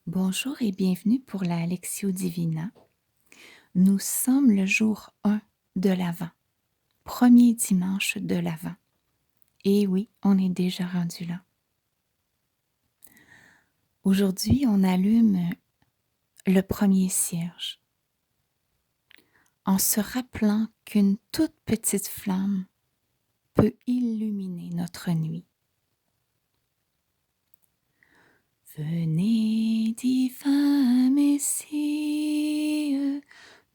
Bonjour et bienvenue pour la Lectio Divina. Nous sommes le jour 1 de l'Avent, premier dimanche de l'Avent. Et oui, on est déjà rendu là. Aujourd'hui, on allume le premier cierge, en se rappelant qu'une toute petite flamme peut illuminer notre nuit. Venez, divin Messie,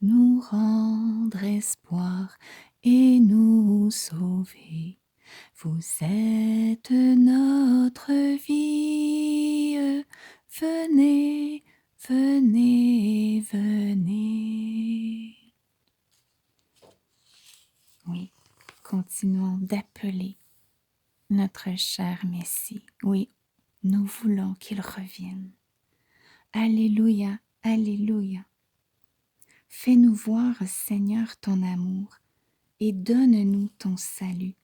nous rendre espoir et nous sauver. Vous êtes notre vie, venez, venez, venez. Oui, continuons d'appeler notre cher Messie. Oui, nous voulons qu'il revienne. Alléluia, alléluia. Fais-nous voir, Seigneur, ton amour et donne-nous ton salut.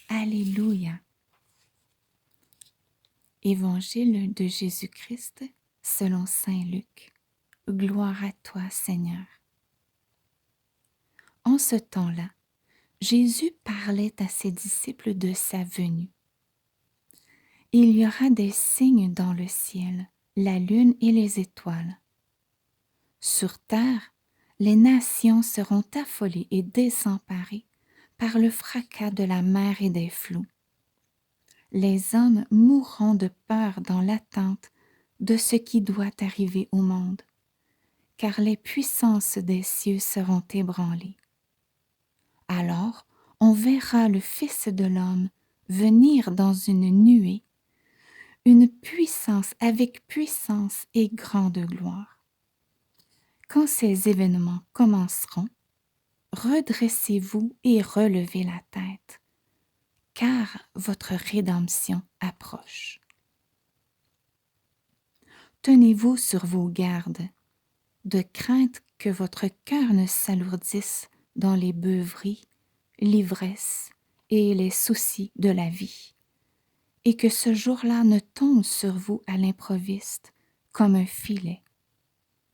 Alléluia. Évangile de Jésus-Christ selon saint Luc. Gloire à toi, Seigneur. En ce temps-là, Jésus parlait à ses disciples de sa venue. Il y aura des signes dans le ciel, la lune et les étoiles. Sur terre, les nations seront affolées et désemparées par le fracas de la mer et des flots. Les hommes mourront de peur dans l'attente de ce qui doit arriver au monde, car les puissances des cieux seront ébranlées. Alors on verra le Fils de l'homme venir dans une nuée, une puissance avec puissance et grande gloire. Quand ces événements commenceront, redressez-vous et relevez la tête, car votre rédemption approche. Tenez-vous sur vos gardes, de crainte que votre cœur ne s'alourdisse dans les beuveries, l'ivresse et les soucis de la vie, et que ce jour-là ne tombe sur vous à l'improviste comme un filet.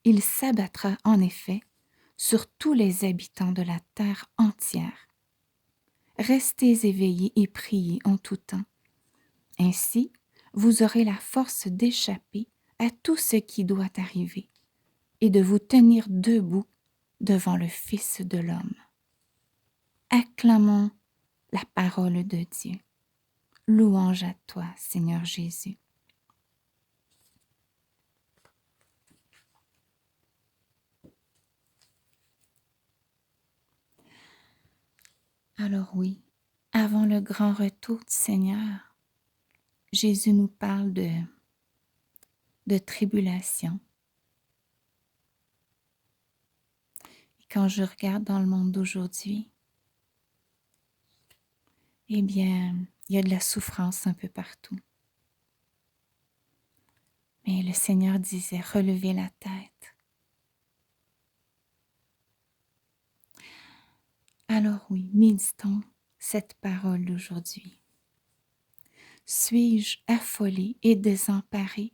Il s'abattra en effet sur tous les habitants de la terre entière. Restez éveillés et priez en tout temps. Ainsi, vous aurez la force d'échapper à tout ce qui doit arriver et de vous tenir debout devant le Fils de l'homme. Acclamons la parole de Dieu. Louange à toi, Seigneur Jésus. Alors oui, avant le grand retour du Seigneur, Jésus nous parle de tribulation. Et quand je regarde dans le monde d'aujourd'hui, eh bien, il y a de la souffrance un peu partout. Mais le Seigneur disait, relevez la tête. Alors oui, méditons cette parole d'aujourd'hui. Suis-je affolée et désemparée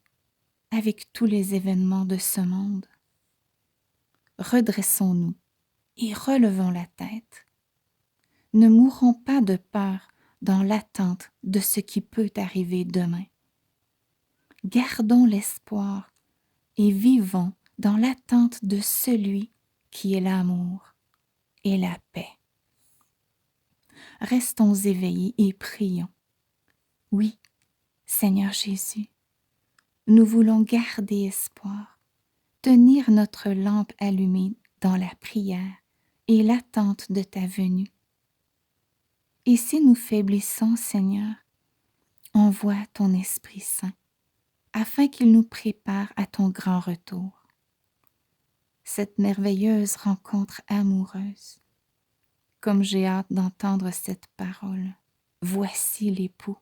avec tous les événements de ce monde? Redressons-nous et relevons la tête. Ne mourrons pas de peur dans l'attente de ce qui peut arriver demain. Gardons l'espoir et vivons dans l'attente de celui qui est l'amour et la paix. Restons éveillés et prions. Oui, Seigneur Jésus, nous voulons garder espoir, tenir notre lampe allumée dans la prière et l'attente de ta venue. Et si nous faiblissons, Seigneur, envoie ton Esprit Saint, afin qu'il nous prépare à ton grand retour. Cette merveilleuse rencontre amoureuse, comme j'ai hâte d'entendre cette parole. Voici l'époux.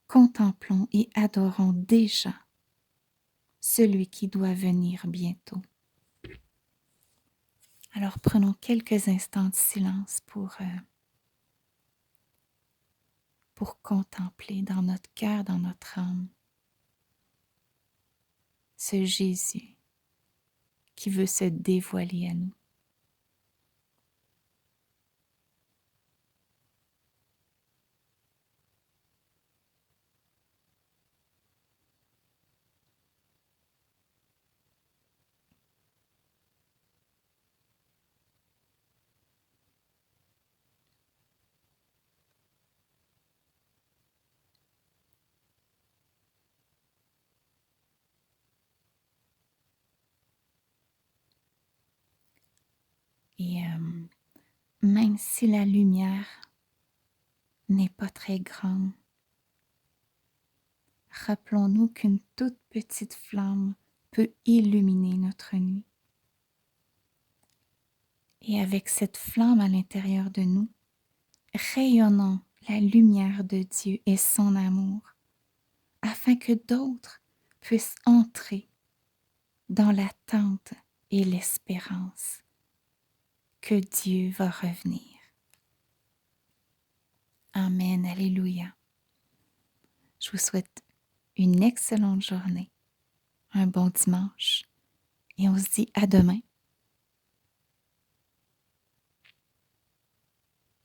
Contemplons et adorons déjà celui qui doit venir bientôt. Alors prenons quelques instants de silence pour contempler dans notre cœur, dans notre âme, ce Jésus qui veut se dévoiler à nous. Et même si la lumière n'est pas très grande, rappelons-nous qu'une toute petite flamme peut illuminer notre nuit. Et avec cette flamme à l'intérieur de nous, rayonnons la lumière de Dieu et son amour, afin que d'autres puissent entrer dans l'attente et l'espérance que Dieu va revenir. Amen, alléluia. Je vous souhaite une excellente journée, un bon dimanche et on se dit à demain